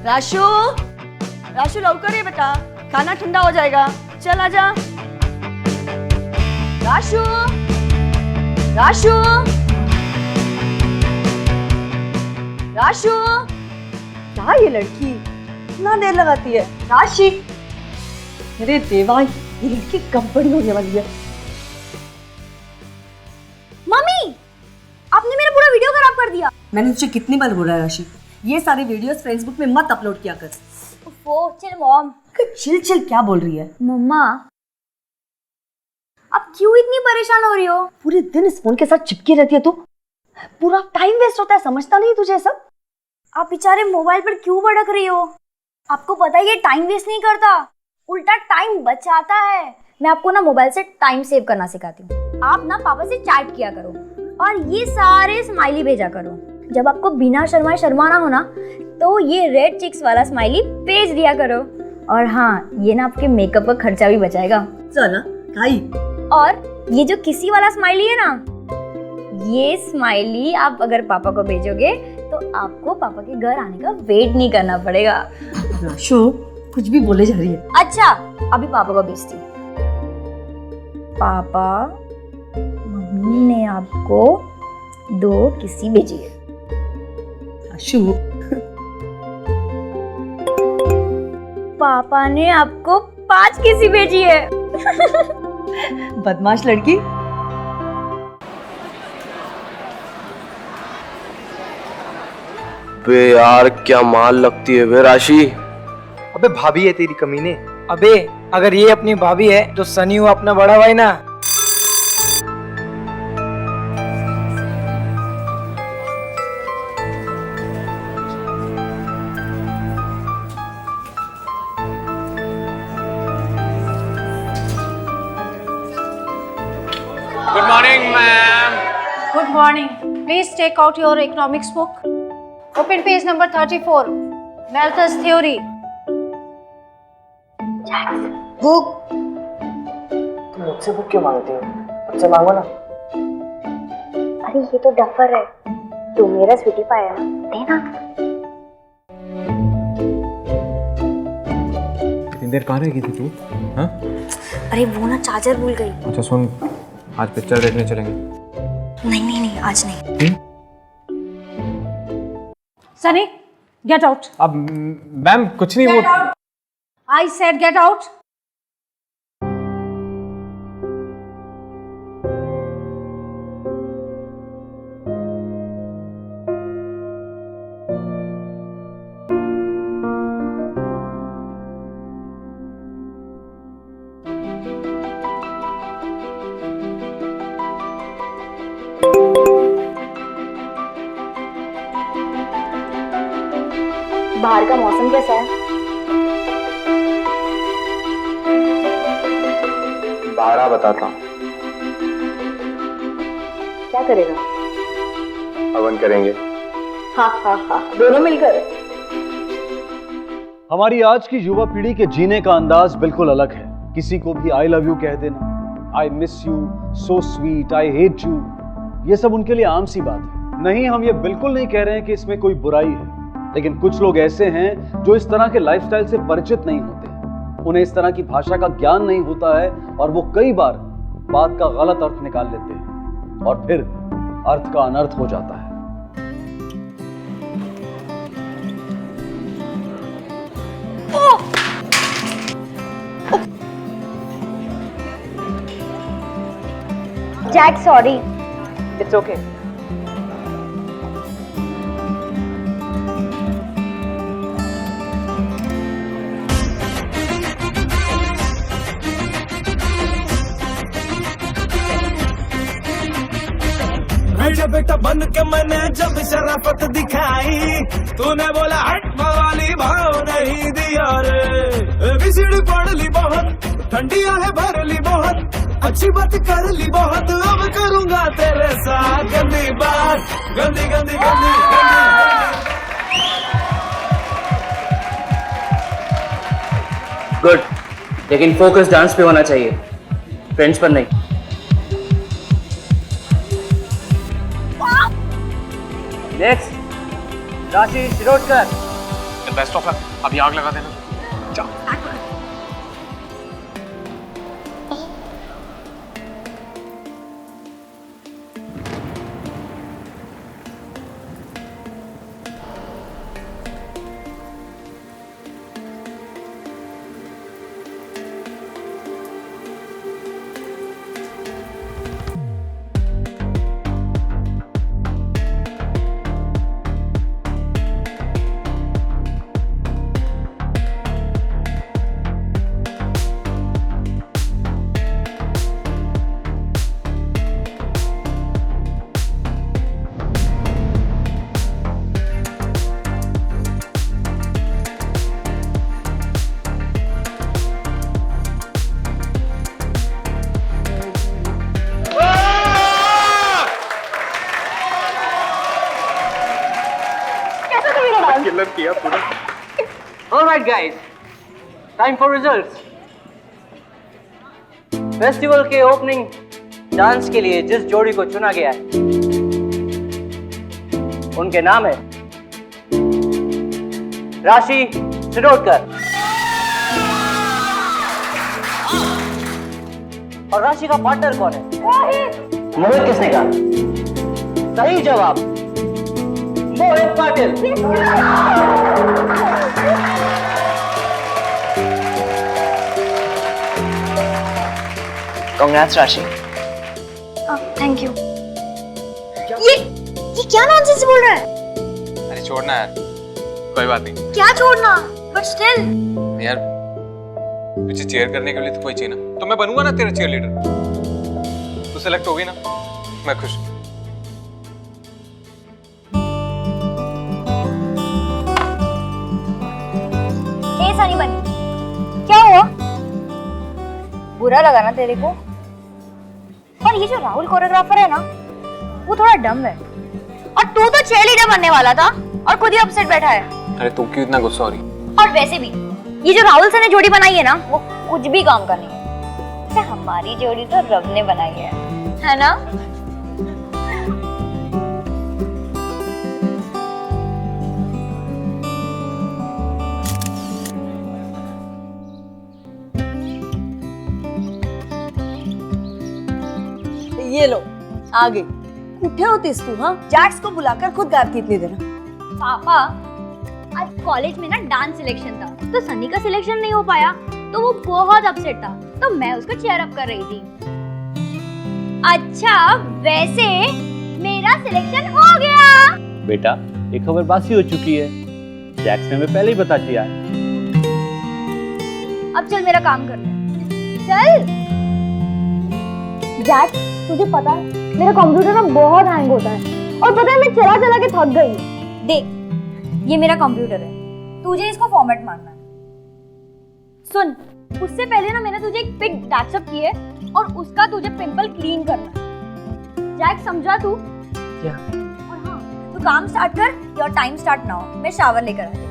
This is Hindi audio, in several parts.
राशु, राशु लवकर ये बेटा, खाना ठंडा हो जाएगा। चल आजा। राशु, राशु, राशु, क्या ये लड़की इतना देर लगाती है? राशि, अरे देवा, ये लड़की कब बड़ी होने वाली है? मम्मी, आपने मेरा पूरा वीडियो खराब कर दिया। मैंने तुझे कितनी बार बोला है राशि, ये सारे वीडियोस फेसबुक में मत अपलोड किया कर। ओफो, चिल मॉम। चिल चिल क्या बोल रही है? मम्मा, आप क्यों इतनी परेशान हो रही हो? पूरे दिन इस फोन के साथ चिपकी रहती है तू, पूरा टाइम वेस्ट होता है, समझता नहीं तुझे सब? आप बेचारे मोबाइल पर क्यों भड़क रही हो? आपको पता है ये टाइम वेस्ट नहीं करता, उल्टा टाइम बचाता है। मैं आपको ना मोबाइल से टाइम सेव करना सिखाती हूँ। आप ना पापा से चैट किया करो और ये सारे स्माइली भेजा करो। जब आपको बिना शर्माए शर्माना हो ना, तो ये रेड चिक्स वाला स्माइली भेज दिया करो। और हाँ, ये ना आपके मेकअप का खर्चा भी बचाएगा। चल खाई। और ये जो किसी वाला स्माइली है ना, ये स्माइली आप अगर पापा को भेजोगे तो आपको पापा के घर आने का वेट नहीं करना पड़ेगा। राशु, कुछ भी बोले जा रही है। अच्छा, अभी पापा को भेजती हूँ। पापा, मम्मी ने आपको 2 किसी भेजी है। राशु, पापा ने आपको 5 किसी भेजी है। बदमाश लड़की। बे यार, क्या माल लगती है वे राशि। अबे भाभी है तेरी कमीने। अबे अगर ये अपनी भाभी है तो सनी हुआ अपना बड़ा भाई ना। Good morning ma'am. Good morning. Please take out your economics book. Open page number 34. Malthus theory. Book. तुम मुझसे बुक क्यों मांगती हो? मुझसे मांगो ना। अरे ये तो डफर है, तू मेरा स्वीटी पाई है ना, देना। इतनी देर कहाँ रह गई थी तू? हाँ? अरे वो ना चार्जर भूल गई। अच्छा सुन, आज पिक्चर देखने चलेंगे। नहीं नहीं नहीं, आज नहीं। Sunny, get out. अब मैम कुछ नहीं, Get वो out. I said get out. बाहर का मौसम कैसा है? बारह बताता हूँ। क्या करेगा? हवन करेंगे। हाँ हाँ हाँ, दोनों मिलकर। हमारी आज की युवा पीढ़ी के जीने का अंदाज बिल्कुल अलग है। किसी को भी आई लव यू कह देना, I miss you, so sweet, I hate you, ये सब उनके लिए आम सी बात है। नहीं, हम ये बिल्कुल नहीं कह रहे हैं कि इसमें कोई बुराई है, लेकिन कुछ लोग ऐसे हैं जो इस तरह के लाइफस्टाइल से परिचित नहीं होते, उन्हें इस तरह की भाषा का ज्ञान नहीं होता है और वो कई बार बात का गलत अर्थ निकाल लेते हैं और फिर अर्थ का अनर्थ हो जाता है। Jack, sorry. It's okay. बेटा बन के मैंने जब शराफत दिखाई, तूने बोला हट वाली भाव नहीं दिया रे। विसिड़ पढ़ ली बहुत, ठंडिया है भर ली बहुत, अच्छी बात कर ली बहुत, अब करूंगा तेरे साथ गंदी बात, गंदी गंदी गंदी गंदी। गुड, लेकिन फोकस डांस पे होना चाहिए, फ्रेंड्स पर नहीं। नेक्स्ट, राशि शिरोडकर। Best of luck. अभी आग लगा देना। जा। किया पूरा। Alright guys, time for results. Festival के ओपनिंग डांस के लिए जिस जोड़ी को चुना गया है उनके नाम है राशि शिरोडकर और राशि का पार्टनर कौन है? मोहित किसने कहा? सही जवाब मोहित पाटिल। कांग्रेट्स राशि। Thank you. ये क्या नॉनसेंस बोल रहा है? अरे छोड़ना यार, कोई बात नहीं। क्या छोड़ना? बट स्टिल यार तुझे चेयर करने के लिए तो कोई चाहिए ना, तो मैं बनूंगा ना तेरा चीयर लीडर। तू सेलेक्ट हो गई ना, मैं खुश। ऐसा नहीं बनी। क्या हुआ? बुरा लगा ना तेरे को? और ये जो राहुल कोरियोग्राफर है ना, वो थोड़ा डम है। और तू तो चीयर लीडर बनने वाला था और खुद ही अपसेट बैठा है। अरे तू क्यों इतना गुस्सा हो रही? और वैसे भी ये जो राहुल सर ने जोड़ी बनाई है ना, वो कुछ भी काम का नहीं है। वैसे हमारी जोड़ी तो रब ने बनाई है ना? ये लो आ गई। कुठे होतीस तू? हाँ, जैक्स को बुलाकर खुद गाती थी इतनी देर। पापा आज कॉलेज में ना डांस सिलेक्शन था, तो सनी का सिलेक्शन नहीं हो पाया, तो वो बहुत अपसेट था, तो मैं उसको चीयर अप कर रही थी। अच्छा वैसे मेरा सिलेक्शन हो गया। बेटा एक खबर बासी हो चुकी है, जैक्स ने हमें पहले ही बता दिया है। अब चल मेरा काम कर ले। चल। जैक तुझे पता है मेरा कंप्यूटर ना बहुत हैंग होता है, और पता है मैं चला चला के थक गई। देख ये मेरा कंप्यूटर है, तुझे इसको फॉर्मेट मारना है। सुन, उससे पहले ना मैंने तुझे एक पिक व्हाट्सएप की है और उसका तुझे पिंपल क्लीन करना है। जैक समझा तू? क्या? और हाँ, तू काम स्टार्ट कर, योर टाइम स्टार्ट नाउ। मैं शावर लेकर आती हूँ।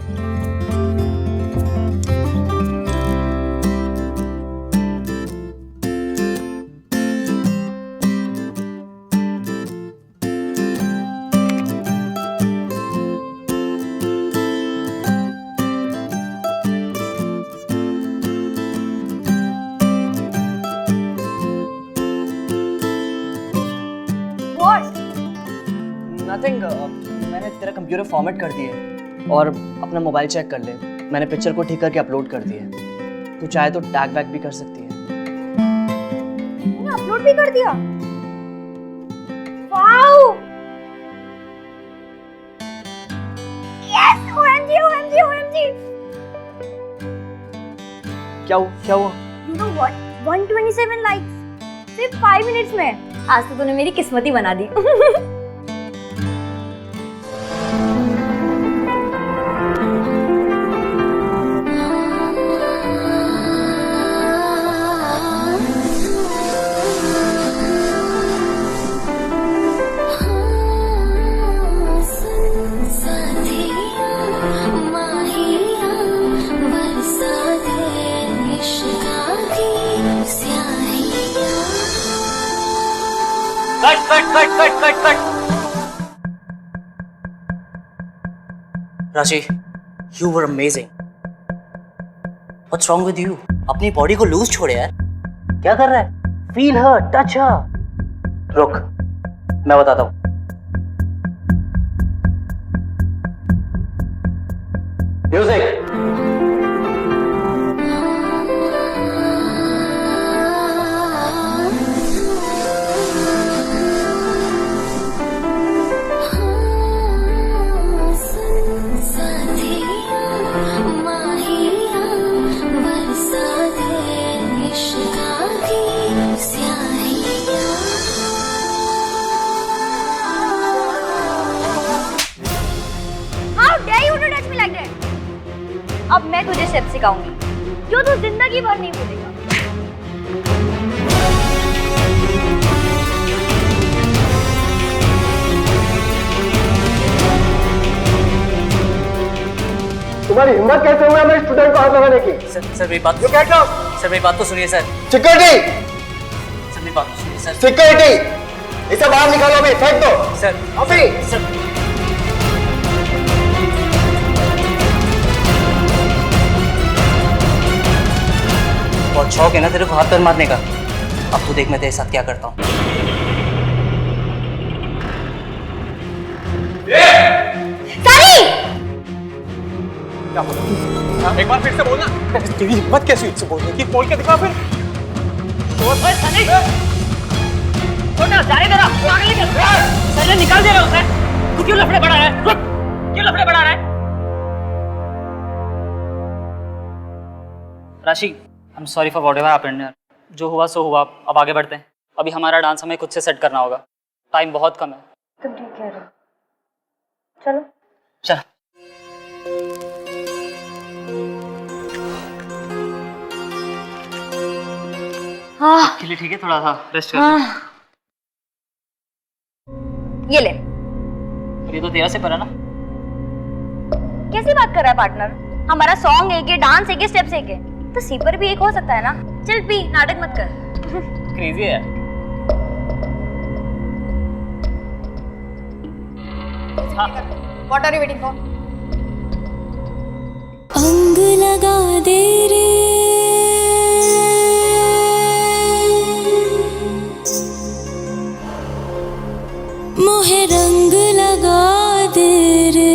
नथिंग, मैंने तेरा कंप्यूटर फॉर्मेट कर दिया और अपना मोबाइल चेक कर ले, मैंने पिक्चर को ठीक करके अपलोड कर दिया। तू चाहे तो टैग बैक भी कर सकती है। मैंने अपलोड भी कर दिया। Wow! Yes! OMG OMG OMG! क्या हुआ? You know what? 127 लाइक्स सिर्फ 5 मिनट्स में। आज तो तूने मेरी किस्मत ही बना दी। कट। राशि You were amazing. What's wrong with you? अपनी बॉडी को लूज छोड़े यार. क्या कर रहा है? Feel her, touch her. रुक, मैं बताता हूँ. Music. अब मैं तुझे स्टेप सिखाऊंगी जो तू जिंदगी भर नहीं भूलेगा। तुम्हारी हिम्मत कैसे हुआ मेरे स्टूडेंट को हाथ लगाने की? सर मेरी बात. सर मेरी बात तो सुनिए सर. सिक्योरिटी. सर मेरी बात तो सुनिए सर. सिक्योरिटी, इसे बाहर निकालो अभी, फेंक दो. सर अभी. सर बहुत शौक है ना तेरे को हाथ पैर मारने का. अब तू देख मैं तेरे साथ क्या करता हूँ. एक बार फिर से बोलना. तेरी हिम्मत कैसी उससे बोलने की? बोल के दिखा फिर. निकाल दे रहा हूँ. तू क्यों लफड़े बढ़ा रहा है? क्यों लफड़े बढ़ा रहा है? राशि, I am sorry for whatever happened. जो हुआ सो हुआ. अब आगे बढ़ते हैं. अभी हमारा डांस हमें खुद से सेट करना होगा. टाइम बहुत कम है. तुम ठीक कह रहे हो. चलो चल. हाँ के लिए ठीक है, थोड़ा सा रेस्ट कर. ये ले. ये तो तेरा से पर है ना. कैसी बात कर रहा है पार्टनर? हमारा सॉन्ग एक है, डांस एक है, स्टेप्स एक है, तो सी पर भी एक हो सकता है ना. चल पी, नाटक मत कर. क्रेजी है. What are you waiting for? अंग लगा दे रे मोहे रंग लगा दे रे.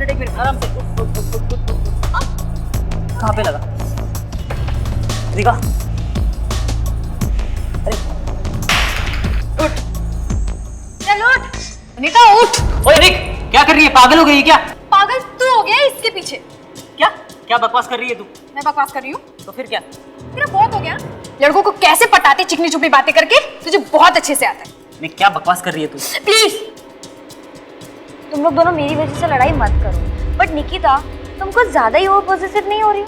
एक मिनट आराम से. कहाँ पे लगा? रिका, अरे उठ. चल उठ. अनीता उठ. ओए रिक, क्या कर रही है? पागल हो गई क्या? पागल तू हो गया इसके पीछे. क्या क्या बकवास कर रही है तू? मैं बकवास कर रही हूँ? तो फिर क्या? तेरा बहुत हो गया. लड़कों को कैसे पटाते चिकनी चुपड़ी बातें करके तुझे बहुत अच्छे से आता है. नहीं, क्या बकवास कर रही है तू? प्लीज. तुम लोग दोनों मेरी वजह से लड़ाई मत करो. बट निकिता, तुम कुछ ज्यादा ही ओवर पॉजिटिव नहीं हो रही?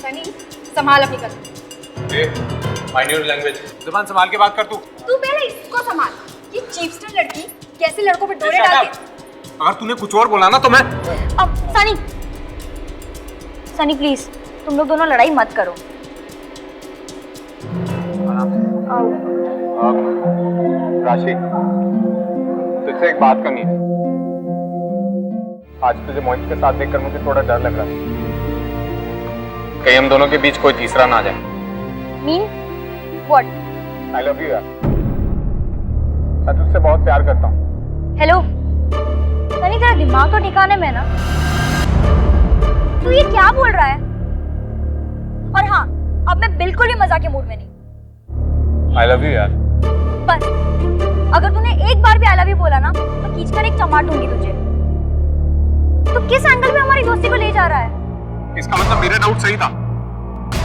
सनी, संभाल अपनी गल. Mind your language. जुबान संभाल के बात कर तू. तू पहले इसको संभाल. ये चीपस्टर लड़की कैसे लड़कों पे डोरे डालती. अगर तूने कुछ और बोला ना तो मैं. अब सनी प्लीज, तुम लोग दोनों लड़ाई मत करो. राशि, तुझसे एक बात करनी है. आज तुझे मोहित के साथ देखकर मुझे थोड़ा डर लग रहा है. कहीं हम दोनों के बीच कोई तीसरा ना आ जाए. Mean what? I love you यार. मैं तुझसे बहुत प्यार करता हूँ. हेलो सनी, तेरा दिमाग तो ठिकाने में ना? तू ये क्या बोल रहा है? और हाँ, अब मैं बिल्कुल भी मजाक के मूड में नहीं. आई लव यू यार. बस, अगर तूने एक बार भी आई लव यू बोला ना तो खींचकर एक चमाट दूंगी तुझे. तो किस एंगल में हमारी दोस्ती को ले जा रहा है? इसका मतलब मेरा डाउट सही था.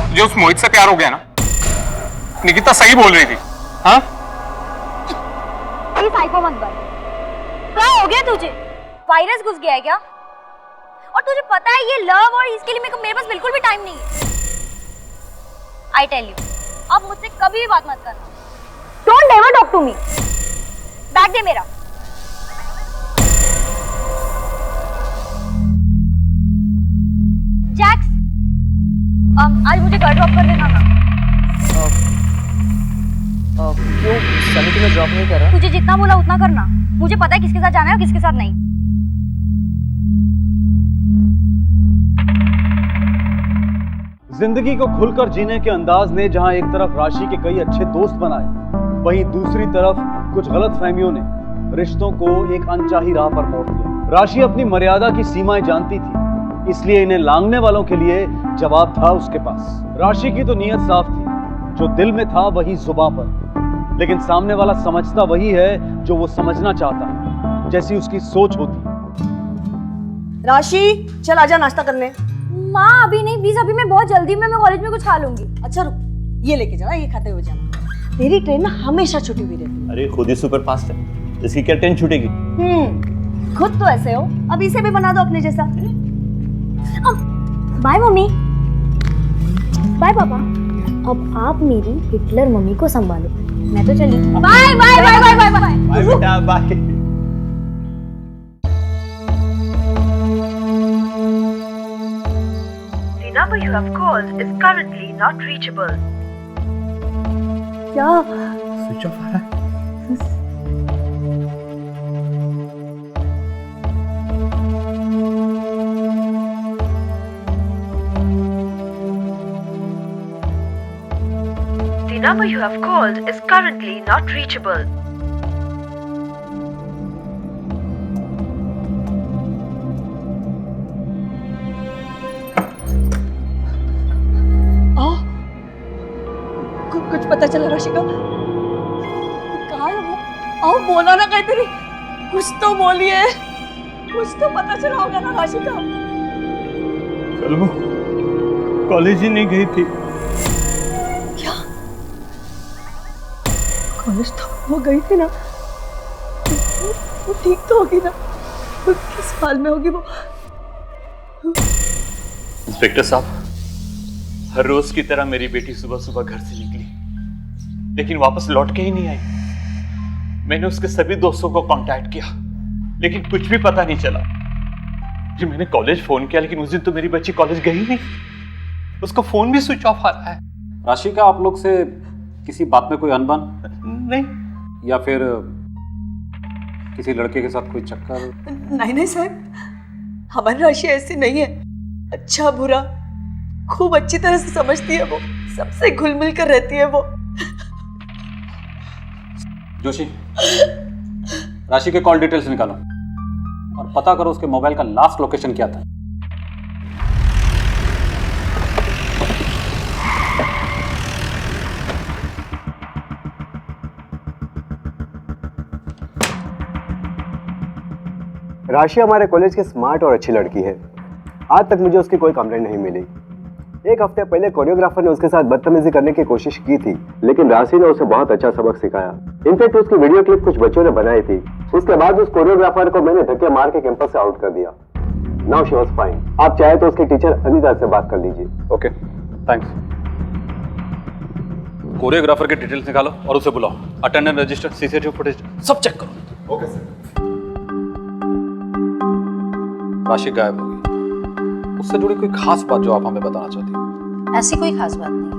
तुझे उस मोहित से प्यार हो गया ना? निकिता सही बोल रही थी. हाँ, ये साइको मत बन. क्या हो गया तुझे? वायरस घुस गया है क्या? और तुझे पता है ये लव और इसके लिए मेरे पास बिल्कुल भी टाइम नहीं है. आई टेल यू, अब मुझसे कभी भी बात मत करना. Don't ever talk to me. Bag दे मेरा. जैक्स, आज मुझे घर ड्रॉप कर देना ना। क्यों सनी तुम्हें ड्रॉप नहीं कर रहा? तुझे जितना बोला उतना करना। मुझे पता है किसके साथ जाना है और किसके साथ नहीं। जिंदगी को खुलकर जीने के अंदाज ने जहां एक तरफ राशि के कई अच्छे दोस्त बनाए, वहीं दूसरी तरफ कुछ गलतफहमियों ने रिश्तों को एक अनचाही राह पर मोड़ दिया। राशि अपनी मर्यादा की सीमाएं जानती थी, इसलिए इन्हें लांघने वालों के लिए जवाब था उसके पास। राशि की तो नीयत साफ थी, जो दिल में था वही जुबां पर, लेकिन सामने वाला समझता वही है जो वो समझना चाहता है, जैसी उसकी सोच होती है। राशि चल आजा नाश्ता करने। माँ अभी नहीं प्लीज, अभी मैं बहुत जल्दी में, मैं कॉलेज में कुछ खा लूंगी। अच्छा रुक, ये लेके जाना, ये खाते हुए जाना। तेरी ट्रेन ना हमेशा छुट्टी हुई रहती है। अरे खुद ही सुपर फास्ट है, इसकी क्या ट्रेन छूटेगी? खुद तो ऐसे हो, अब इसे भी बना दो अपने जैसा। Bye mummy. बाय पापा। अब आप मेरी हिटलर मम्मी को संभालो, मैं तो चली। Bye bye bye bye bye bye. Bye बेटा bye. The number you have called is currently not reachable. क्या? स्विच ऑफ आ रहा है। The number you have called is currently not reachable. कुछ पता चला राशि का? कहाँ है वो? आओ बोला ना काहीतरी, कुछ तो बोलिए, कुछ तो पता चला होगा ना राशि का। कल वो कॉलेज ही नहीं गई थी। क्या? कॉलेज तो वो गई थी ना, वो ठीक तो होगी ना? किस हाल में होगी वो? इंस्पेक्टर साहब, हर रोज की तरह मेरी बेटी सुबह सुबह घर से निकली, लेकिन वापस लौट के ही नहीं आई। मैंने उसके सभी दोस्तों को कांटेक्ट किया, लेकिन कुछ भी पता नहीं चला। फिर मैंने कॉलेज फोन किया, लेकिन उस दिन तो मेरी बच्ची कॉलेज गई नहीं, उसका फोन भी स्विच ऑफ आ रहा है। राशि का आप लोग से किसी बात में कोई अनबन? नहीं। या फिर किसी लड़के के साथ कोई चक्कर? नहीं नहीं साहब, हमारी राशि ऐसी नहीं है। अच्छा बुरा खूब अच्छी तरह से समझती है वो, सबसे घुल मिल कर रहती है वो। जोशी, राशि के कॉल डिटेल्स निकालो और पता करो उसके मोबाइल का लास्ट लोकेशन क्या था। राशि हमारे कॉलेज की स्मार्ट और अच्छी लड़की है। आज तक मुझे उसकी कोई कंप्लेंट नहीं मिली। एक हफ्ते पहले कोरियोग्राफर ने उसके साथ बदतमीजी करने की कोशिश की थी, लेकिन राशि ने उसे बहुत अच्छा सबक सिखाया। इनफैक्ट उसकी वीडियो क्लिप कुछ बच्चों ने बनाई थी। उसके बाद उस कोरियोग्राफर को मैंने धक्के मार के कैंपस से आउट कर दिया। Now she was fine. आप चाहे तो उसके टीचर अनीता से बात कर लीजिए। Okay, thanks. कोरियोग्राफर के डिटेल्स निकालो और उसे बुलाओ। अटेंडेंस रजिस्टर, सीसीटीवी फुटेज सब चेक करो। Okay sir. राशि गायब होगी, उससे जुड़ी कोई खास बात जो आप हमें बताना चाहती हैं? ऐसी कोई खास बात नहीं है,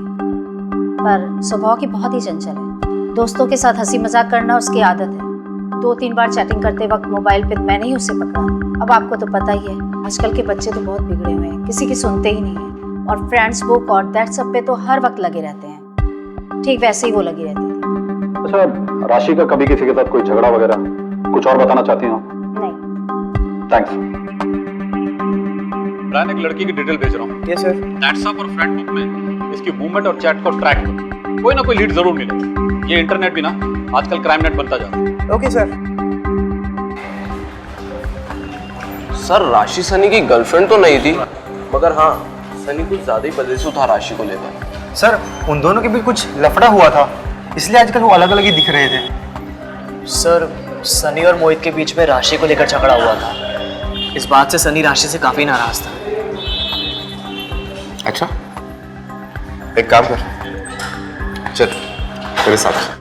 पर स्वभाव की बहुत ही चंचल है। दोस्तों के साथ हंसी मजाक करना उसकी आदत है। 2-3 बार चैटिंग करते वक्त मोबाइल पे मैंने ही उसे पकड़ा। अब आपको तो पता ही है, आजकल के बच्चे तो बहुत बिगड़े हुए हैं, किसी की सुनते ही नहीं है। और फ्रेंड्स बुक और दैट सब पे तो हर वक्त लगे रहते हैं। ठीक वैसे ही वो लगी रहती थी। अच्छा, राशि का कभी किसी के साथ कोई झगड़ा वगैरह कुछ और बताना चाहती हो? नहीं। थैंक्स। ब्रायन, एक लड़की की डिटेल भेज रहा हूँ। Yes sir. व्हाट्सएप और फ्रेंड बुक में इसकी मूवमेंट और चैट को ट्रैक करो, कोई ना कोई लीड जरूर मिलेगी। ये इंटरनेट भी ना आजकल क्राइम नेट बनता जा रहा है। Okay sir. सर, राशि सनी की गर्लफ्रेंड तो नहीं थी, मगर हाँ, सनी कुछ ज्यादा ही पजेसिव था राशि को लेकर। सर, उन दोनों के भी कुछ लफड़ा हुआ था, इसलिए आजकल वो अलग अलग ही दिख रहे थे। सर, सनी और मोहित के बीच में राशि को लेकर झगड़ा हुआ था। इस बात से सनी राशि से काफी नाराज था। अच्छा, एक काम कर, चल मेरे साथ।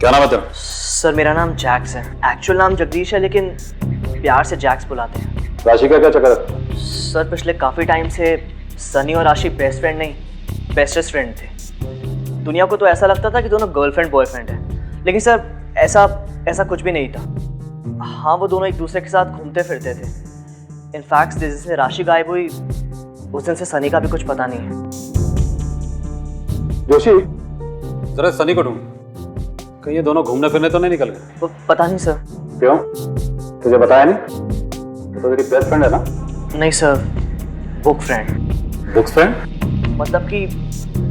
क्या नाम है तेरा? सर मेरा नाम जैक्स है। एक्चुअल नाम जगदीश है, लेकिन प्यार से जैक्स बुलाते हैं। राशि का क्या चक्कर है? सर पिछले काफ़ी टाइम से सनी और राशि बेस्ट फ्रेंड नहीं, बेस्टेस्ट फ्रेंड थे। दुनिया को तो ऐसा लगता था कि दोनों गर्लफ्रेंड बॉयफ्रेंड है, लेकिन सर ऐसा कुछ भी नहीं था। हाँ, वो दोनों एक दूसरे के साथ घूमते फिरते थे। इनफैक्ट जिस दिन से राशि गायब हुई उस दिन से सनी का भी कुछ पता नहीं है। जोशी, जरा सनी को ढूंढ, कहीं ये दोनों घूमने फिरने तो नहीं निकल गए? वो पता नहीं सर। क्यों, तुझे बताया नहीं? वो तो तेरी बेस्ट फ्रेंड है ना? नहीं sir, book friend. Book friend मतलब कि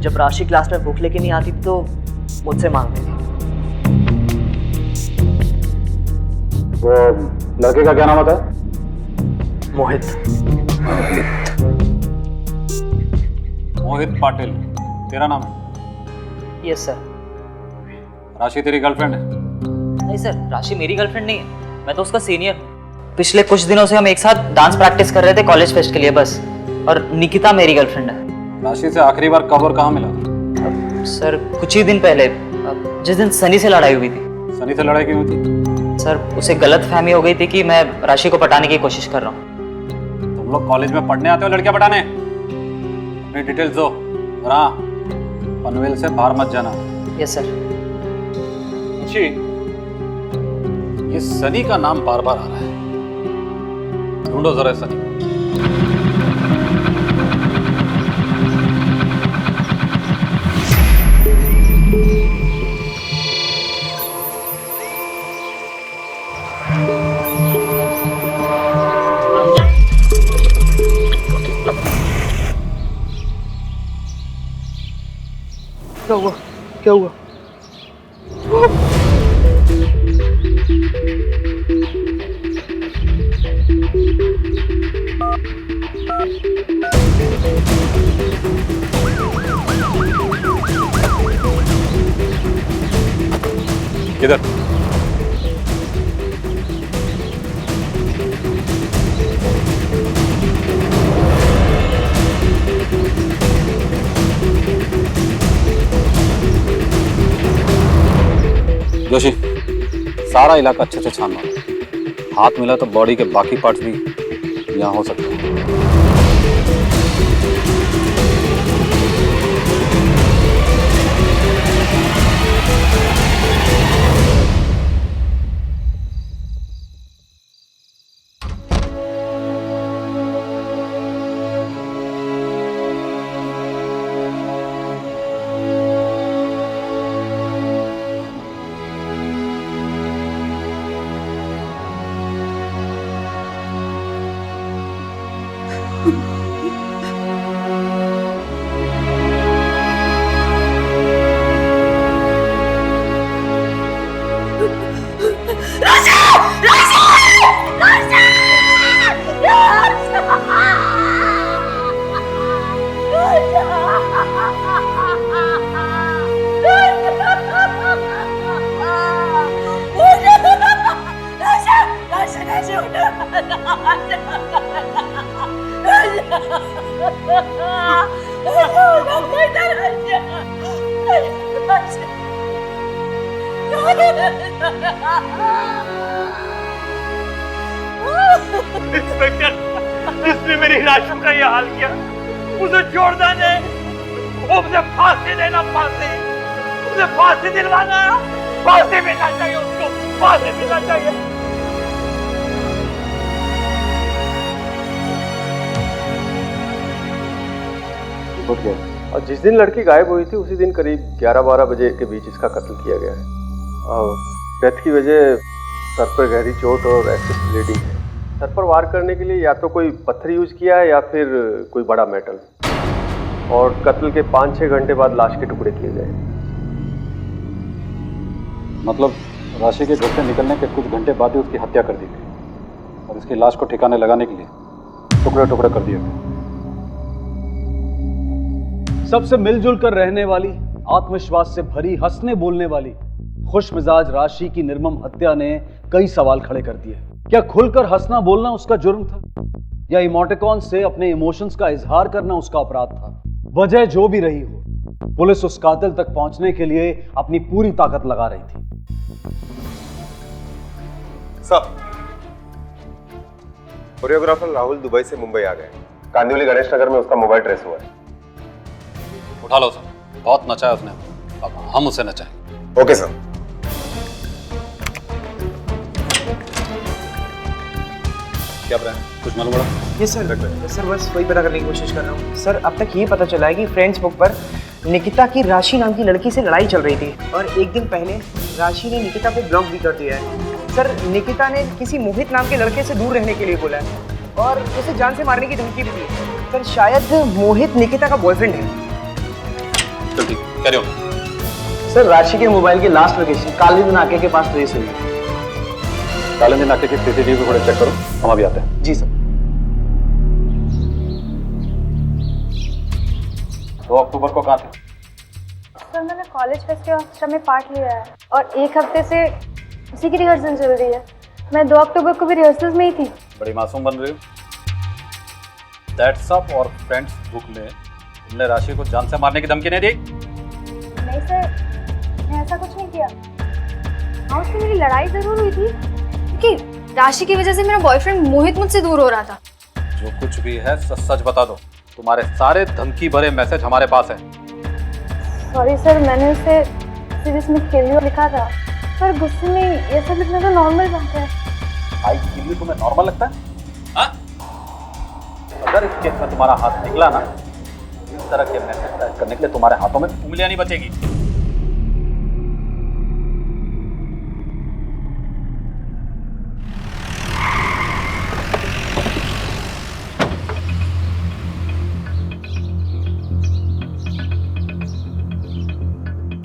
जब राशि क्लास में बुक लेके नहीं आती थी तो मुझसे मांगती थी। वो लड़के का क्या नाम होता है? मोहित। मोहित पाटिल तेरा नाम है? Yes sir. राशि तेरी गर्लफ्रेंड है? नहीं सर, राशि मेरी गर्लफ्रेंड नहीं है, मैं तो उसका सीनियर हूँ। पिछले कुछ दिनों से हम एक साथ डांस प्रैक्टिस कर रहे थे कॉलेज फेस्ट के लिए बस। और निकिता मेरी गर्लफ्रेंड है। राशि से आखिरी बार कब और कहाँ मिला था? सर कुछ ही दिन पहले, जिस दिन सनी से लड़ाई हुई थी। सनी से लड़ाई क्यों हुई थी? सर उसे गलत फहमी हो गई थी कि मैं राशि को पटाने की कोशिश कर रहा हूँ। तुम लोग कॉलेज में पढ़ने आते हो लड़कियां पटाने? अपनी डिटेल्स दो। और हाँ, पनवेल से बाहर मत जाना। Yes sir. जी, ये सनी का नाम बार बार आ रहा है, ढूंढो जरा सनी। क्या हुआ? किधर? जोशी, सारा इलाका अच्छे से छान मारो। हाथ मिला तो बॉडी के बाकी पार्ट्स भी यहाँ हो सकते हैं। इसने मेरी राशि का ये हाल किया, उसे छोड़ना नहीं, उसे फांसी देना, उसे फांसी दिलवाना, फांसी मिलना चाहिए, उसको फांसी मिलना चाहिए। उठ गया। और जिस दिन लड़की गायब हुई थी उसी दिन करीब 11-12 बजे के बीच इसका कत्ल किया गया है। डेथ की वजह सर पर गहरी चोट और एक्सेस ब्लीडिंग है। सर पर वार करने के लिए या तो कोई पत्थर यूज किया है या फिर कोई बड़ा मेटल। और कत्ल के 5-6 घंटे बाद लाश के टुकड़े किए गए। मतलब राशि के घर से निकलने के कुछ घंटे बाद ही उसकी हत्या कर दी गई और इसकी लाश को ठिकाने लगाने के लिए टुकड़े टुकड़े कर दिए गए। सबसे मिलजुल कर रहने वाली, आत्मविश्वास से भरी, हंसने बोलने वाली, खुश मिजाज राशि की निर्मम हत्या ने कई सवाल खड़े कर दिए। क्या खुलकर हंसना बोलना उसका जुर्म था, या इमोटिकॉन से अपने इमोशंस का इजहार करना उसका अपराध था? वजह जो भी रही हो, पुलिस उस कातिल तक पहुंचने के लिए अपनी पूरी ताकत लगा रही थी। सब कोरियोग्राफर राहुल दुबई से मुंबई आ गए। कांदिवली गणेश नगर में उसका मोबाइल ट्रेस हुआ है। उठा लो सर, बहुत नचाया उसने, अब हम उसे नचाएंगे। Okay sir. क्या प्लान, कुछ मालूम पड़ा? ये सर बस वही पता करने की कोशिश कर रहा हूँ सर। अब तक ये पता चला है कि फ्रेंड्स बुक पर निकिता की राशि नाम की लड़की से लड़ाई चल रही थी और एक दिन पहले राशि ने निकिता को ब्लॉक भी कर दिया है। सर निकिता ने किसी मोहित नाम के लड़के से दूर रहने के लिए बोला है और उसे जान से मारने की धमकी भी दी है। सर शायद मोहित निकिता का बॉयफ्रेंड है। चल ठीक, कैरी ऑन। सर राशि के मोबाइल की लास्ट लोकेशन काली नाके के पास ट्रेस हुई है। कालिंदी नाके की सीसीटीवी फुटेज चेक करो, हम अभी आते हैं। जी सर। 2 अक्टूबर को कहाँ थे? सर मैंने कॉलेज फेस्ट के ऑर्केस्ट्रा में पार्ट लिया है और 1 हफ्ते से उसी की रिहर्सल चल रही है। मैं 2 अक्टूबर को भी रिहर्सल्स में ही थी। बड़ी मासूम बन रही हो। दैट्स अप और फ्रेंड्स बुक में तुमने राशि को जान से मारने की धमकी नहीं दी? नहीं सर, मैं ऐसा कुछ नहीं किया। हाँ उससे मेरी लड़ाई जरूर हुई थी क्योंकि राशि की वजह से मेरा बॉयफ्रेंड मोहित मुझसे दूर हो रहा था। जो कुछ भी है सच सच बता दो। तुम्हारे सारे धमकी भरे मैसेज हमारे पास है। सॉरी सर, मैंने उसे सीरीज में खेलियो लिखा था पर गुस्से में ये सब लिखना तो नॉर्मल बात है। आई के लिए तुम्हें नॉर्मल लगता है? हाँ? अगर इस केस में तुम्हारा हाथ निकला ना, इस तरह के मैसेज टाइप करने के लिए तुम्हारे हाथों में उंगलियां नहीं बचेगी।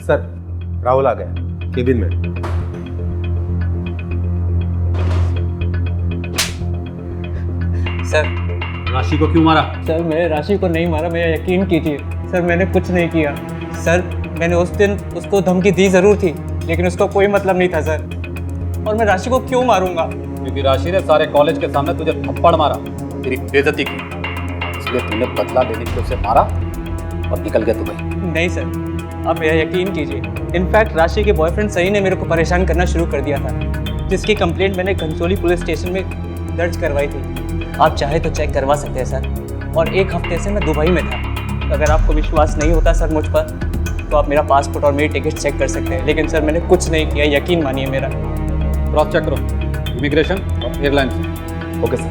सर राहुल आ गया केबिन में। सर राशि को क्यों मारा? सर मैंने राशि को नहीं मारा, मेरा यकीन कीजिए सर, मैंने कुछ नहीं किया। सर मैंने उस दिन उसको धमकी दी ज़रूर थी लेकिन उसका कोई मतलब नहीं था सर। और मैं राशि को क्यों मारूंगा? क्योंकि राशि ने सारे कॉलेज के सामने तुझे थप्पड़ मारा, तेरी बेइज्जती की, इसलिए तूने बदला लेने के लिए उसे मारा और निकल गया दुबई। नहीं सर, आप मेरा यकीन कीजिए। इनफैक्ट राशि के बॉयफ्रेंड सही ने मेरे को परेशान करना शुरू कर दिया था, जिसकी कंप्लेंट मैंने घनसोली पुलिस स्टेशन में दर्ज करवाई थी। आप चाहे तो चेक करवा सकते हैं सर। और 1 हफ्ते से मैं दुबई में था। अगर आपको विश्वास नहीं होता सर मुझ पर तो आप मेरा पासपोर्ट और मेरी टिकट चेक कर सकते हैं। लेकिन सर मैंने कुछ नहीं किया, यकीन मानिए मेरा। क्रॉस चेक करो, इमिग्रेशन और एयरलाइन से। Okay sir.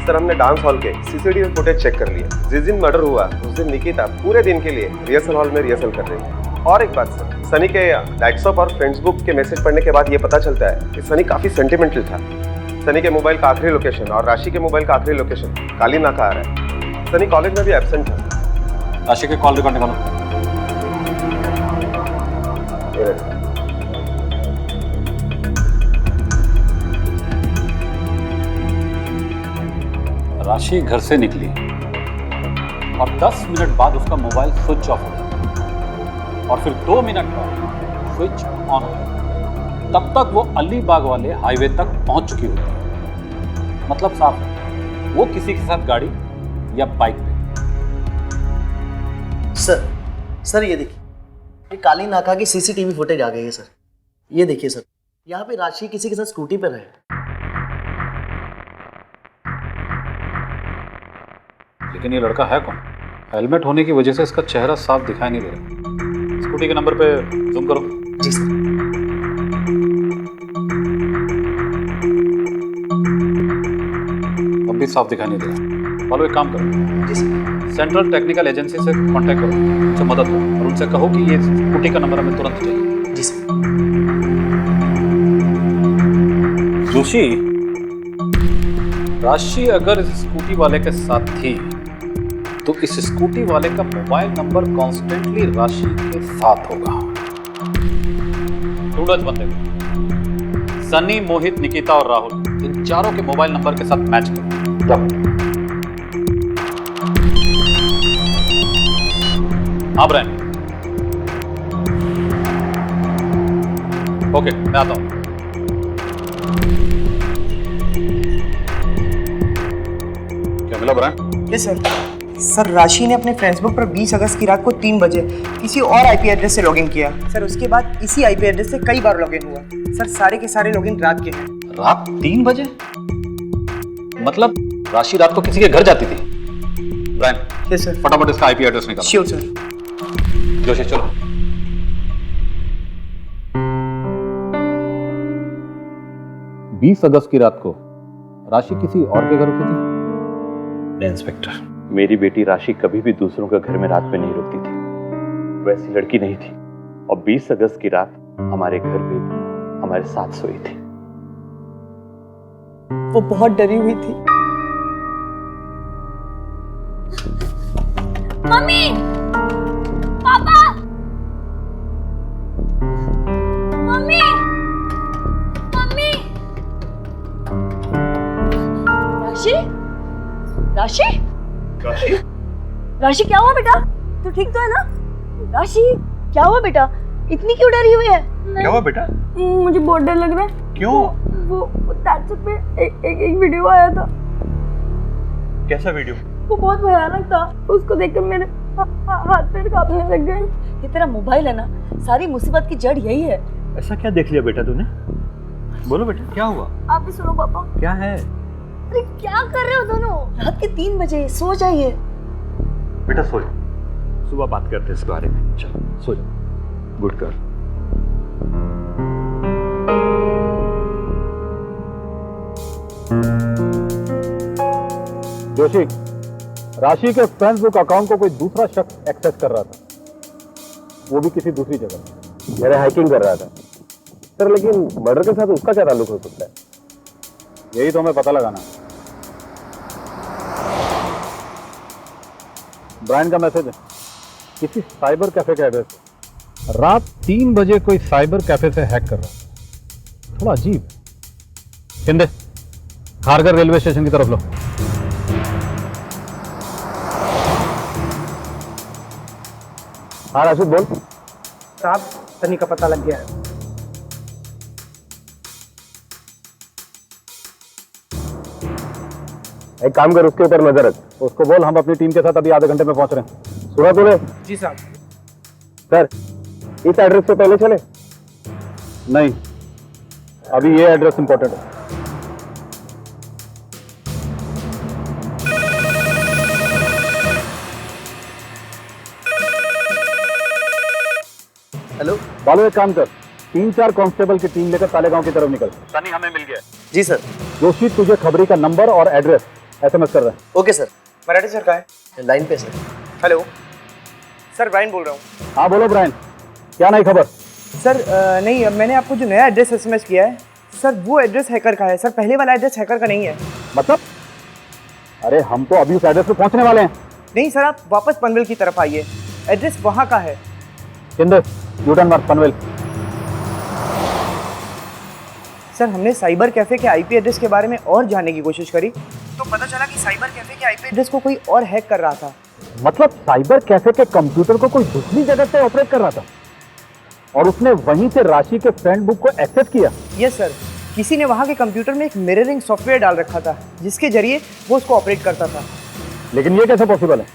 सर हमने डांस हॉल के सीसीटीवी फुटेज चेक कर लिया। जिस दिन मर्डर हुआ उस दिन निकिता पूरे दिन के लिए रिहर्सल हॉल में रिहर्सल कर रही है। और एक बात सर, सनी के व्हाट्सएप और फ्रेंड्स बुक के मैसेज पढ़ने के बाद ये पता चलता है कि सनी काफी सेंटिमेंटल था। सनी के मोबाइल का आखिरी लोकेशन और राशि के मोबाइल का आखिरी लोकेशन काली नाका आ रहा है। सनी कॉलेज में भी एब्सेंट था। राशि के कॉल रिकॉर्ड निकालो। राशि घर से निकली और 10 मिनट बाद उसका मोबाइल स्विच ऑफ हो गया और फिर 2 मिनट बाद स्विच ऑन हो गया। तब तक वो अलीबाग वाले हाईवे तक पहुंच चुकी होती है। मतलब साफ है, वो किसी के साथ गाड़ी या बाइक पे। सर ये देखिए, ये काली नाका की सीसीटीवी फुटेज आ गई है सर। ये देखिए सर, यहाँ पे राशि किसी के साथ स्कूटी पर है। लेकिन ये लड़का है कौन? हेलमेट होने की वजह से इसका चेहरा साफ दिखाई नहीं दे रहा। स्कूटी के नंबर पे जूम करो। जी सर। अब भी साफ दिखाई नहीं दे रहा। बोलो एक काम करो, जी सर। सेंट्रल टेक्निकल एजेंसी से कांटेक्ट करो, उनसे मदद करो और उनसे कहो कि ये स्कूटी का नंबर हमें तुरंत चाहिए। जी सर। जोशी, राशि अगर इस स्कूटी वाले के साथ थी तो इस स्कूटी वाले का मोबाइल नंबर कॉन्स्टेंटली राशि के साथ होगा। ढूंढो इस बंदे को। सनी, मोहित, निकिता और राहुल, इन चारों के मोबाइल नंबर के साथ मैच करो। हाँ ब्रायन, ओके मैं आता हूं। क्या मिला ब्रायन? यस सर, सर राशि ने अपने फेसबुक पर 20 अगस्त की रात को 3 बजे किसी और आईपी एड्रेस से लॉगिन किया। सर उसके बाद इसी आईपी एड्रेस से कई बार लॉगिन हुआ। सर सारे के सारे लॉगिन रात के हैं। रात 3 बजे? मतलब राशि रात को किसी के घर जाती थी? Brian, yes sir. फटाफट इसका आईपी एड्रेस निकालो। Sure sir. जोशी चलो। अगस्त की रात को राशि किसी और के घर रुकी थी? इंस्पेक्टर, मेरी बेटी राशि कभी भी दूसरों के घर में रात में नहीं रुकती थी। वैसी लड़की नहीं थी। और 20 अगस्त की रात हमारे घर पे हमारे साथ सोई थी। वो बहुत डरी हुई थी। मम्मी, पापा, मम्मी, मम्मी। राशि, राशि, राशि, राशि क्या हुआ बेटा? तू ठीक तो है ना? राशि क्या हुआ बेटा? इतनी क्यों डरी हुई है? क्या हुआ बेटा? मुझे बहुत डर लग रहा है। क्यों? वो व्हाट्सएप पे एक वीडियो आया था। कैसा वीडियो? वो बहुत भयानक था। उसको देखकर मेरे हाथ पैर कांपने लग गए। ये तेरा मोबाइल है ना, सारी मुसीबत की जड़ यही है। ऐसा क्या देख लिया बेटा तूने? बोलो बेटा क्या हुआ? आप भी सुनो पापा। क्या है? अरे क्या कर रहे हो दोनों? रात के 3 बजे, सो जाइए। बेटा सो जा, सुबह बात करते हैं इस बारे में। चलो सो जा। Good girl. जोशी, राशि के फेसबुक अकाउंट को कोई दूसरा शख्स एक्सेस कर रहा था, वो भी किसी दूसरी जगह। मेरा हैकिंग कर रहा था सर, लेकिन मर्डर के साथ उसका क्या ताल्लुक हो सकता है? यही तो हमें पता लगाना। ब्रायन का मैसेज है किसी साइबर कैफे के एड्रेस से। रात 3 बजे कोई साइबर कैफे से हैक कर रहा है। थोड़ा अजीब। शिंदे, खारगर रेलवे स्टेशन की तरफ लो। हाँ राशिद बोल। साहब सनी का पता लग गया है। एक काम कर, उसके ऊपर नजर रख। उसको बोल हम अपनी टीम के साथ अभी आधे घंटे में पहुंच रहे हैं। सुना तूने? जी साहब। सर इस एड्रेस से पहले चले? नहीं, अभी ये एड्रेस इंपॉर्टेंट है। हेलो बालू, एक काम कर, 3-4 कांस्टेबल की टीम लेकर तालेगांव की तरफ निकल। सनी हमें मिल गया। जी सर। जोशी तुझे खबरी का नंबर और एड्रेस SMS कर रहा है। Okay sir. मराठी सर कहाँ है? लाइन पे सर। हेलो सर, ब्रायन बोल रहा हूँ। हाँ बोलो ब्रायन, क्या नई खबर? सर नहीं, मैंने आपको जो नया एड्रेस SMS किया है सर, वो एड्रेस हैकर का है सर। पहले वाला एड्रेस हैकर का नहीं है। मतलब? अरे हम तो अभी उस एड्रेस पे पहुंचने वाले हैं। नहीं सर, आप वापस पनवेल की तरफ आइए, एड्रेस वहाँ का है। किंदर, यूटर्न मार, पनवेल। सर हमने साइबर कैफे के आईपी एड्रेस के बारे में और जानने की कोशिश करी तो पता चला कि साइबर कैफे के आईपी एड्रेस को कोई और हैक कर रहा था। मतलब साइबर कैफे के कंप्यूटर को कोई दूसरी जगह से ऑपरेट कर रहा था और उसने वहीं से राशि के फ्रेंड बुक को एक्सेस किया। यस सर, किसी ने वहाँ के कंप्यूटर में एक मिररिंग सॉफ्टवेयर डाल रखा था जिसके जरिए वो उसको ऑपरेट करता था। लेकिन ये कैसे पॉसिबल है?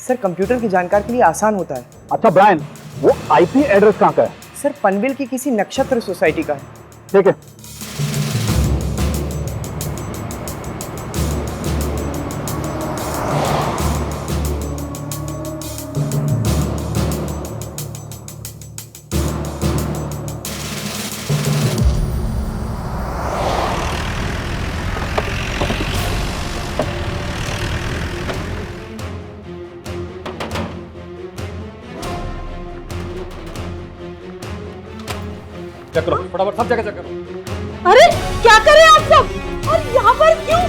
सर कंप्यूटर की जानकारी के लिए आसान होता है। अच्छा ब्रायन, वो आईपी एड्रेस कहाँ का है? सर पनवेल की किसी नक्षत्र सोसाइटी का है। ठीक है। चेक करो फटाफट, सब जगह चेक करो। अरे क्या कर रहे हैं आप सब? और यहाँ पर क्यों?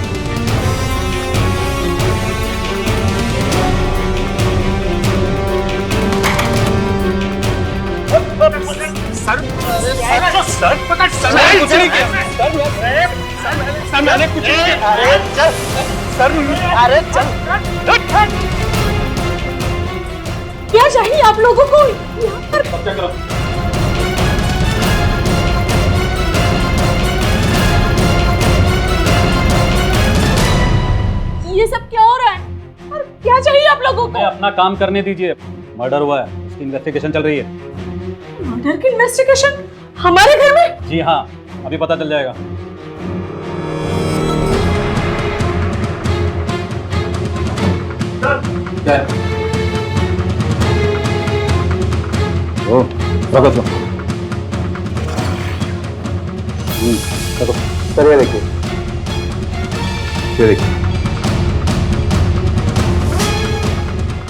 सर पकड़, सर मैंने कुछ नहीं किया। सर मैंने कुछ नहीं किया। अरे चल सर, अरे चल। क्या चाहिए आप लोगों को यहाँ पर? सब चेक करो। ये सब क्या हो रहा है? क्या चाहिए आप लोगों को? अपना काम करने दीजिए। मर्डर हुआ है, उसकी इन्वेस्टिगेशन चल रही है। मर्डर की इन्वेस्टिगेशन हमारे घर में? जी हाँ, अभी पता चल जाएगा। क्या है? ओ, रखो तो। रखो। सर ये देखिए, ये देखिए,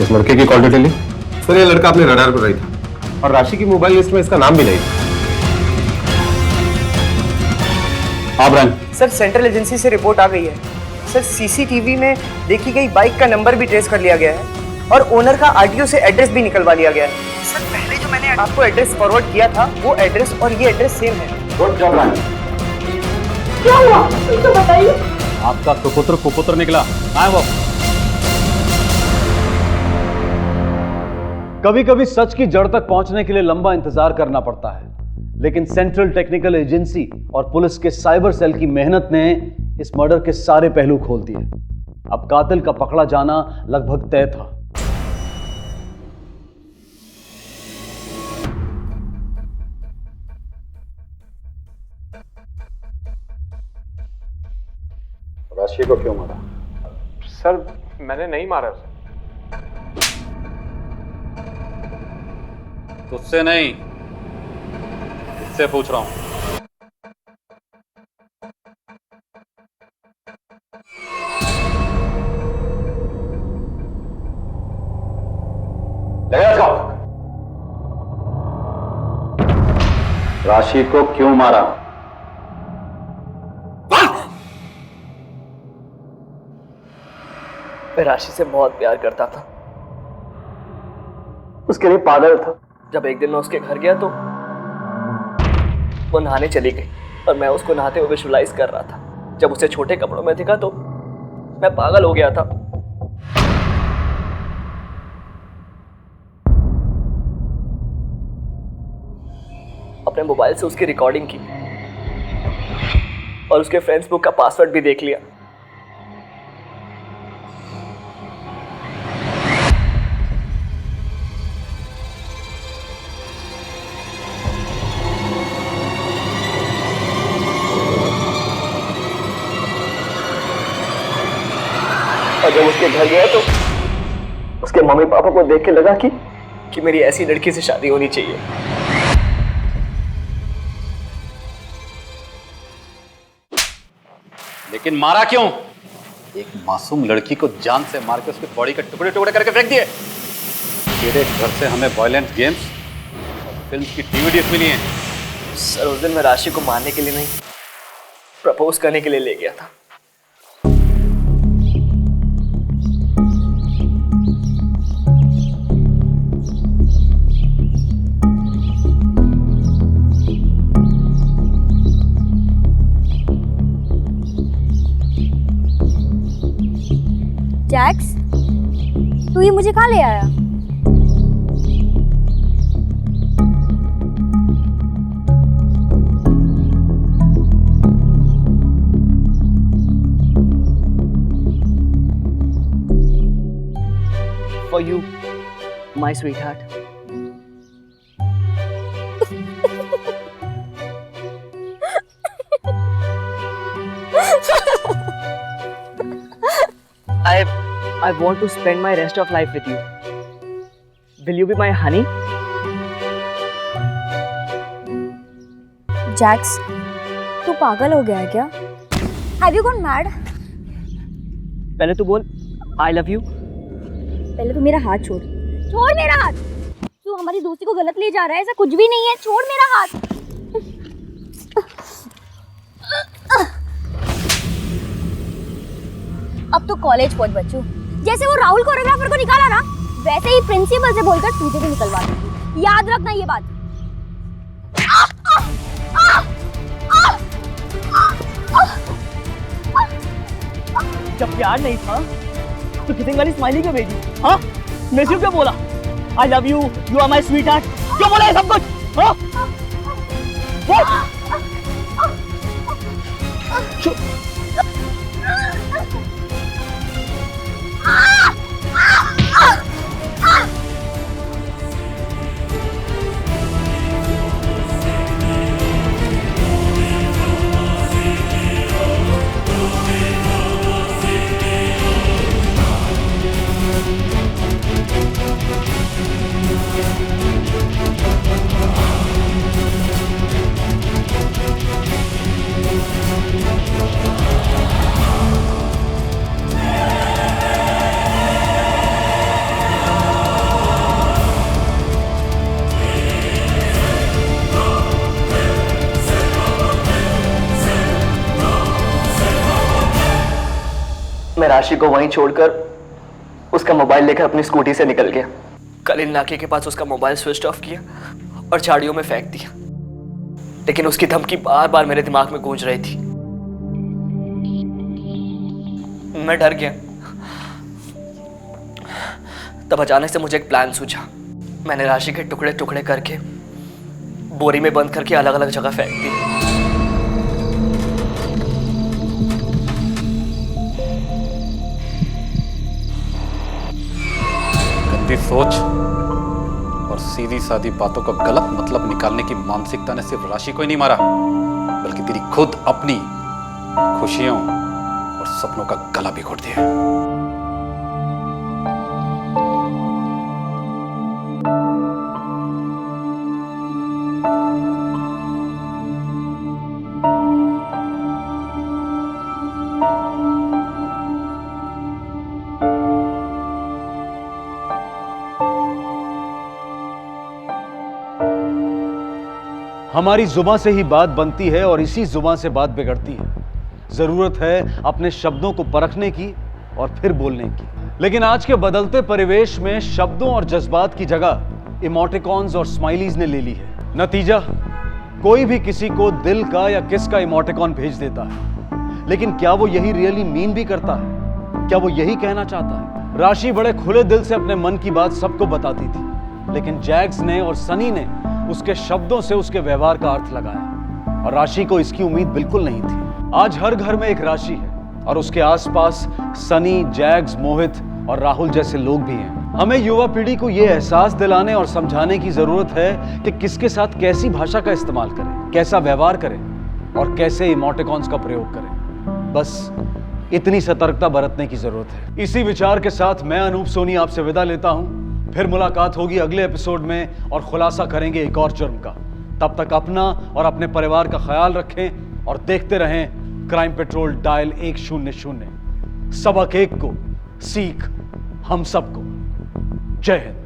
इस लड़के की कॉल डिटेल ली। सर ये लड़का अपने रडार पर रही था और राशि की मोबाइल लिस्ट में इसका नाम भी नहीं था। हाँ ब्रांड। सर सेंट्रल एजेंसी से रिपोर्ट आ गई है। सर सीसीटीवी में देखी गई बाइक का नंबर भी ट्रेस कर लिया गया है और ओनर का आरटीओ से एड्रेस भी निकलवा लिया गया है। सर पहले जो मैंने आपको एड्रेस फॉरवर्ड किया था वो एड्रेस और ये एड्रेस सेम है। Good job brand. क्या हुआ तो बताइए। आपका सुपुत्र कुपुत्र निकला। आए वो। कभी कभी सच की जड़ तक पहुंचने के लिए लंबा इंतजार करना पड़ता है, लेकिन सेंट्रल टेक्निकल एजेंसी और पुलिस के साइबर सेल की मेहनत ने इस मर्डर के सारे पहलू खोल दिए। अब कातिल का पकड़ा जाना लगभग तय था। राशि को क्यों मारा? सर मैंने नहीं मारा उसे। तुझसे नहीं, इससे पूछ रहा हूं। राशि को क्यों मारा? मैं राशि से बहुत प्यार करता था। उसके लिए पागल था। जब एक दिन मैं उसके घर गया तो वो नहाने चली गई और मैं उसको नहाते हुए विजुअलाइज कर रहा था। जब उसे छोटे कपड़ों में दिखा तो मैं पागल हो गया था। अपने मोबाइल से उसकी रिकॉर्डिंग की और उसके फ्रेंड्स बुक का पासवर्ड भी देख लिया। और जब उसके घर गया तो उसके मम्मी पापा को देख के लगा कि मेरी ऐसी लड़की से शादी होनी चाहिए। लेकिन मारा क्यों? एक मासूम लड़की को जान से मार के उसकी बॉडी के टुकड़े टुकड़े करके फेंक दिए। तेरे घर से हमें वायलेंट गेम्स और फिल्म की डीवीडीज मिली हैं। सर उस दिन मैं राशि को मारने के लिए नहीं, प्रपोज करने के लिए ले गया था। जैक्स, तू ये मुझे कहाँ ले आया? For you, my sweetheart. I want to spend my rest of life with you. Will you be my honey? Jacks, तू पागल हो गया है क्या? Have you gone mad? पहले तू बोल I love you. पहले तू मेरा हाथ छोड़। छोड़ मेरा हाथ। तू हमारी दोस्ती को गलत ले जा रहा है, ऐसा कुछ भी नहीं है। छोड़ मेरा हाथ। अब तो कॉलेज पहुंच बच्चू। जैसे वो राहुल कोरियोग्राफर को निकाला ना, वैसे ही प्रिंसिपल से बोलकर तुझे भी निकलवा दूंगी। याद रखना ये बात। जब प्यार नहीं था तो कितनी वाली स्माइली क्यों भेजी? हाँ, मैं सिर्फ क्या बोला? I love you, you are my sweetheart. क्यों बोला ये सब कुछ? हाँ? मैं राशि को वहीं छोड़कर उसका मोबाइल लेकर अपनी स्कूटी से निकल गया। कल इन नाके के पास उसका मोबाइल स्विच ऑफ किया और झाड़ियों में फेंक दिया, लेकिन उसकी धमकी बार बार मेरे दिमाग में गूंज रही थी। मैं डर गया। तब अचानक से मुझे एक प्लान सूझा। मैंने राशि के टुकड़े टुकड़े करके बोरी में बंद करके अलग अलग जगह फेंक दी। गंदी सोच और सीधी सादी बातों का गलत मतलब निकालने की मानसिकता ने सिर्फ राशि को ही नहीं मारा, बल्कि तेरी खुद अपनी खुशियों और सपनों का गला भी घोट दिया। हमारी जुबान से ही बात बनती है और इसी जुबान से बात बिगड़ती है। जरूरत है अपने शब्दों को परखने की और फिर बोलने की। लेकिन आज के बदलते परिवेश में शब्दों और जज्बात की जगह इमोटिकॉन्स और स्माइलीज ने ले ली है। नतीजा, कोई भी किसी को दिल का या किस का इमोटिकॉन भेज देता है, लेकिन क्या वो यही रियली मीन भी करता है? क्या वो यही कहना चाहता है? राशि बड़े खुले दिल से अपने मन की बात सबको बताती थी, लेकिन जैक्स ने और सनी ने उसके शब्दों से उसके व्यवहार का अर्थ लगाया, और राशि को इसकी उम्मीद बिल्कुल नहीं थी। आज हर घर में एक राशि है और उसके आसपास सनी, जैक्स, मोहित और राहुल जैसे लोग भी हैं। हमें युवा पीढ़ी को यह एहसास दिलाने और समझाने की जरूरत है कि किसके साथ कैसी भाषा का इस्तेमाल करें, कैसा व्यवहार करें और कैसे इमोटिकॉन्स का प्रयोग करें। बस इतनी सतर्कता बरतने की जरूरत है। इसी विचार के साथ मैं अनूप सोनी आपसे विदा लेता हूं। फिर मुलाकात होगी अगले एपिसोड में और खुलासा करेंगे एक और जुर्म का। तब तक अपना और अपने परिवार का ख्याल रखें और देखते रहें क्राइम पेट्रोल डायल 100। सबक एक को, सीख हम सबको। जय हिंद।